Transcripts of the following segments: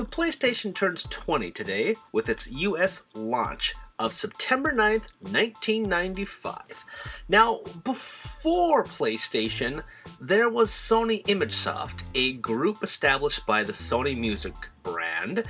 The PlayStation turns 20 today with its US launch of September 9th, 1995. Now, before PlayStation, there was Sony Imagesoft, a group established by the Sony music brand,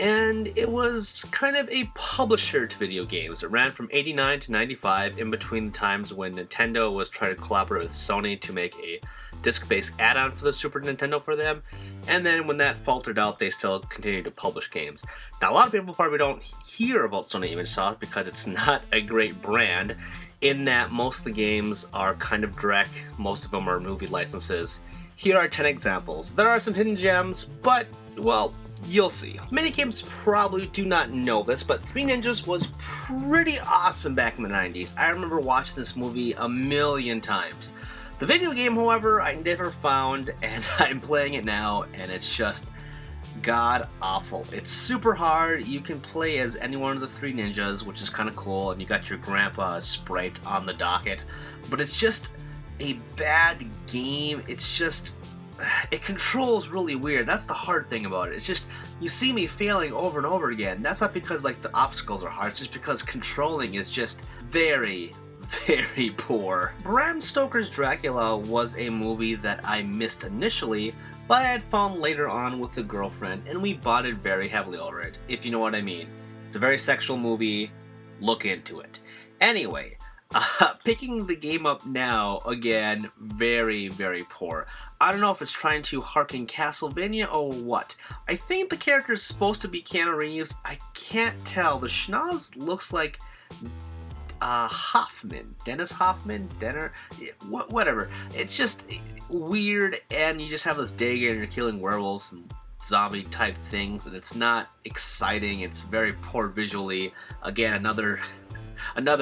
and it was kind of a publisher to video games. It ran from 89 to 95, in between the times when Nintendo was trying to collaborate with Sony to make a disc-based add-on for the Super Nintendo for them, and then when that faltered out, they still continued to publish games. Now, a lot of people probably don't hear about Sony Imagesoft because it's not a great brand, in that most of the games are kind of direct, most of them are movie licenses. Here are 10 examples. There are some hidden gems, but, well, you'll see. Many games probably do not know this, but Three Ninjas was pretty awesome back in the 90s. I remember watching this movie a million times. The video game, however, I never found, and I'm playing it now, and it's just god-awful. It's super hard. You can play as any one of the Three Ninjas, which is kind of cool, and you got your grandpa sprite on the docket, but it's just a bad game. It's just, it controls really weird. That's the hard thing about it. It's just, you see me failing over and over again. That's not because like the obstacles are hard, it's just because controlling is just very poor. Bram Stoker's Dracula was a movie that I missed initially, but I had found later on with a girlfriend, and we bonded very heavily over it, if you know what I mean. It's a very sexual movie. Look into it. Anyway, picking the game up now, again, very poor. I don't know if it's trying to harken Castlevania or what. I think the character is supposed to be Keanu Reeves. I can't tell. The schnoz looks like Hoffman, Dennis Hoffman, whatever. It's just weird, and you just have this dagger and you're killing werewolves and zombie type things, and it's not exciting. It's very poor visually. Again, another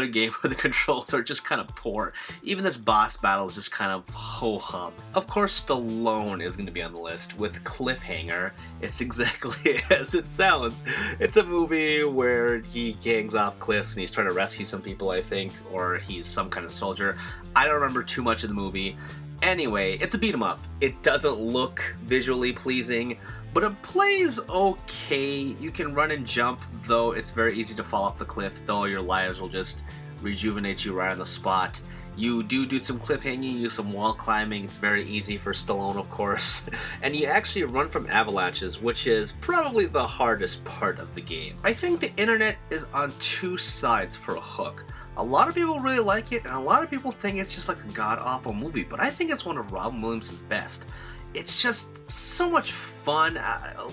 game where the controls are just kind of poor. Even this boss battle is just kind of ho-hum. Of course, Stallone is going to be on the list with Cliffhanger. It's exactly as it sounds. It's a movie where he gangs off cliffs and he's trying to rescue some people, I think, or he's some kind of soldier. I don't remember too much of the movie. Anyway, it's a beat 'em up. It doesn't look visually pleasing, but it plays okay. You can run and jump, though it's very easy to fall off the cliff, though your lives will just rejuvenate you right on the spot. You do some cliff hanging, use some wall climbing. It's very easy for Stallone, of course. And you actually run from avalanches, which is probably the hardest part of the game. I think the internet is on two sides for a hook. A lot of people really like it, and a lot of people think it's just like a god-awful movie, but I think it's one of Robin Williams' best. It's just so much fun.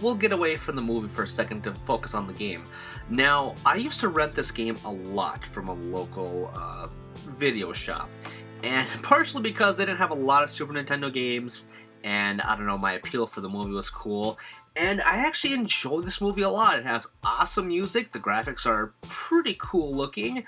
We'll get away from the movie for a second to focus on the game. Now, I used to rent this game a lot from a local video shop, and partially because they didn't have a lot of Super Nintendo games, and I don't know, my appeal for the movie was cool. And I actually enjoyed this movie a lot. It has awesome music. The graphics are pretty cool looking.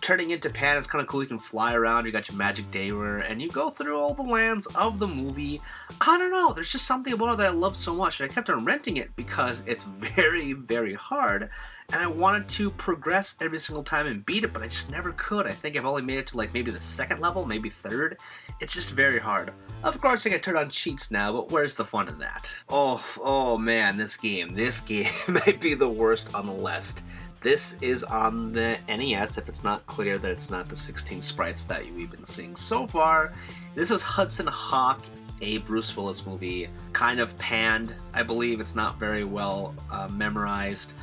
Turning into Pan is kind of cool. You can fly around. You got your magic daywear, and you go through all the lands of the movie. I don't know. There's just something about it that I love so much. And I kept on renting it because it's very hard. And I wanted to progress every single time and beat it, but I just never could. I think I've only made it to like maybe the second level, maybe third. It's just very hard. Of course, I can turn on cheats now, but where's the fun in that? Oh man, this game might be the worst on the list. This is on the NES, if it's not clear that it's not the 16 sprites that we've been seeing so far. This is Hudson Hawk, a Bruce Willis movie, kind of panned. I believe it's not very well memorized,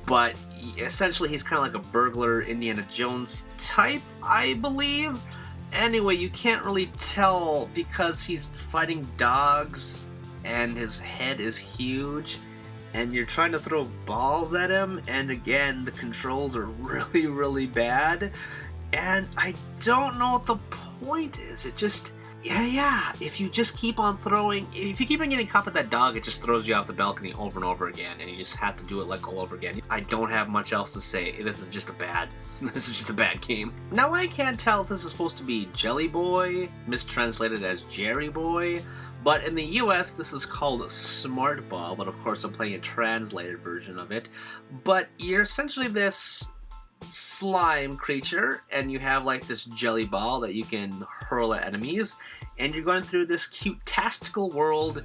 but essentially he's kind of like a burglar, Indiana Jones type, I believe. Anyway, you can't really tell because he's fighting dogs and his head is huge, and you're trying to throw balls at him, and again, the controls are really bad, and I don't know what the point is. It just, yeah, if you just keep on throwing, if you keep on getting caught with that dog, it just throws you off the balcony over and over again, and you just have to do it like all over again. I don't have much else to say. This is just a bad game. Now, I can't tell if this is supposed to be Jelly Boy, mistranslated as Jerry Boy, but in the US, this is called Smart Ball, but of course I'm playing a translated version of it. But you're essentially this slime creature, and you have like this jelly ball that you can hurl at enemies, and you're going through this cute tastical world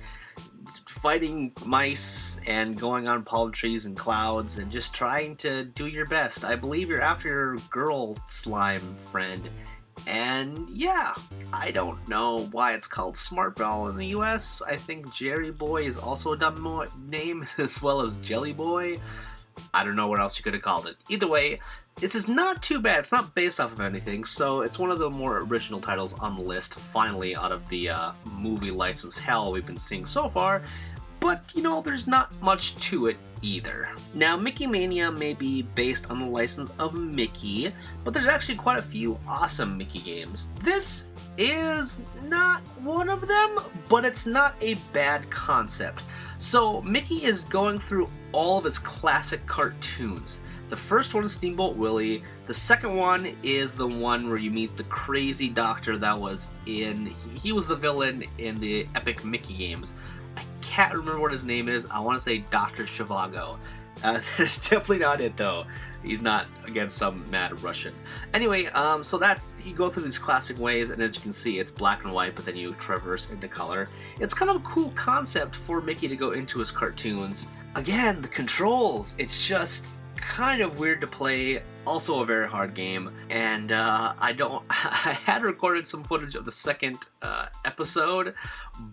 fighting mice and going on palm trees and clouds and just trying to do your best. I believe you're after your girl slime friend. And yeah, I don't know why it's called Smart Ball in the US. I think Jerry Boy is also a dumb name, as well as Jelly Boy. I don't know what else you could have called it. Either way, this is not too bad. It's not based off of anything, so it's one of the more original titles on the list, finally, out of the movie license hell we've been seeing so far. But, you know, there's not much to it either. Now, Mickey Mania may be based on the license of Mickey, but there's actually quite a few awesome Mickey games. This is not one of them, but it's not a bad concept. So, Mickey is going through all of his classic cartoons. The first one is Steamboat Willie. The second one is the one where you meet the crazy doctor that was in... He was the villain in the epic Mickey games. I can't remember what his name is. I want to say Dr. Zhivago. That is definitely not it, though. He's not, again, some mad Russian. Anyway, so that's... You go through these classic ways, and as you can see, it's black and white, but then you traverse into color. It's kind of a cool concept for Mickey to go into his cartoons. Again, the controls. It's just kind of weird to play. Also a very hard game. And I had recorded some footage of the second episode,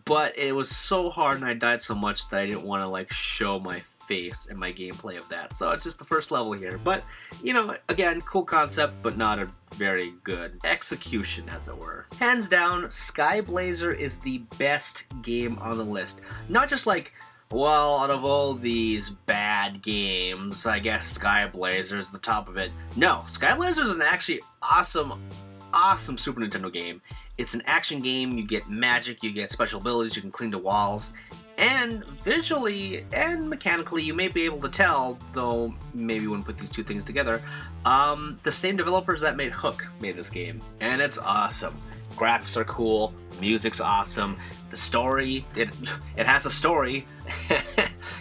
but it was so hard and I died so much that I didn't want to like show my face and my gameplay of that. So it's just the first level here. But, you know, again, cool concept, but not a very good execution, as it were. Hands down, Sky Blazer is the best game on the list. Not just like, well, out of all these bad games, I guess Sky Blazer is the top of it. No, Sky Blazer is an actually awesome Super Nintendo game. It's an action game, you get magic, you get special abilities, you can clean the walls, and visually and mechanically you may be able to tell, though maybe you wouldn't put these two things together, the same developers that made Hook made this game, and it's awesome. Graphics are cool, music's awesome, the story, it has a story,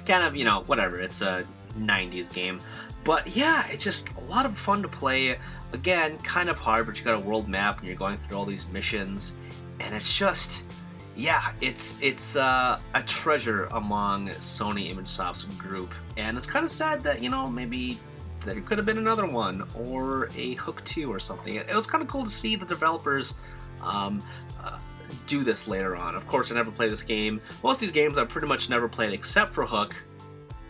kind of, you know, whatever, it's a 90s game. But yeah, it's just a lot of fun to play. Again, kind of hard, but you got a world map and you're going through all these missions, and it's just, yeah, it's a treasure among Sony Imagesoft's group. And it's kind of sad that, you know, maybe there could have been another one, or a Hook 2 or something. It was kind of cool to see the developers do this later on. Of course, I never played this game. Most of these games I pretty much never played except for Hook.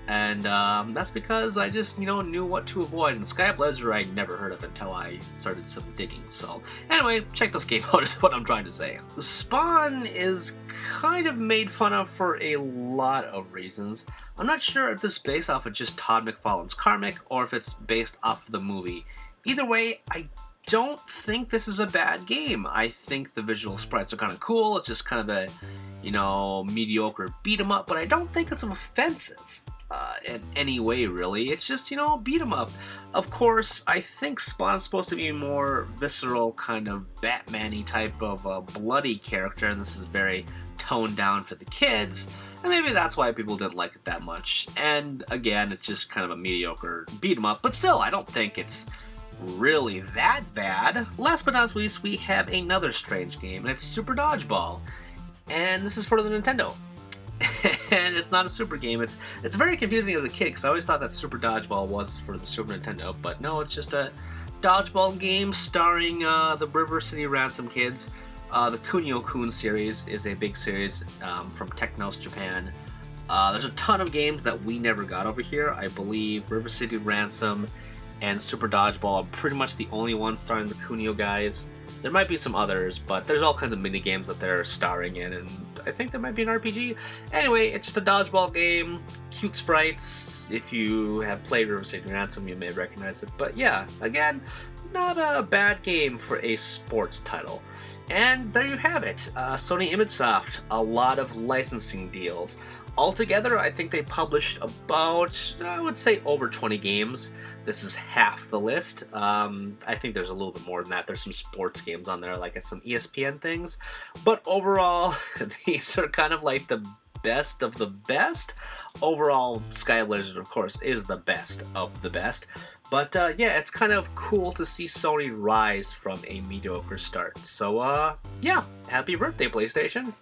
And that's because I just, you know, knew what to avoid. And Sky Blazer I never heard of until I started some digging. So anyway, check this game out is what I'm trying to say. Spawn is kind of made fun of for a lot of reasons. I'm not sure if this is based off of just Todd McFarlane's Karmic or if it's based off of the movie. Either way, I don't think this is a bad game. I think the visual sprites are kind of cool. It's just kind of a, you know, mediocre beat 'em up, but I don't think it's offensive in any way, really. It's just, you know, beat 'em up. Of course, I think Spawn's supposed to be a more visceral, kind of Batman-y type of bloody character, and this is very toned down for the kids, and maybe that's why people didn't like it that much. And again, it's just kind of a mediocre beat 'em up, but still, I don't think it's really that bad. Last but not least, we have another strange game, and it's Super Dodgeball, and this is for the Nintendo. And it's not a Super game. It's very confusing as a kid because I always thought that Super Dodgeball was for the Super Nintendo, but no, it's just a dodgeball game starring the River City Ransom kids. The Kunio-kun series is a big series from Technos Japan. There's a ton of games that we never got over here. I believe River City Ransom and Super Dodgeball are pretty much the only ones starring the Kunio guys. There might be some others, but there's all kinds of mini games that they're starring in, and I think there might be an RPG. Anyway, it's just a dodgeball game, cute sprites. If you have played River City Ransom, you may recognize it. But yeah, again, not a bad game for a sports title. And there you have it, Sony Imagesoft, a lot of licensing deals. Altogether, I think they published about, I would say, over 20 games. This is half the list. I think there's a little bit more than that. There's some sports games on there, like some ESPN things. But overall, these are kind of like the best of the best. Overall, Sky Blazer, of course, is the best of the best. But yeah, it's kind of cool to see Sony rise from a mediocre start. So yeah, happy birthday, PlayStation.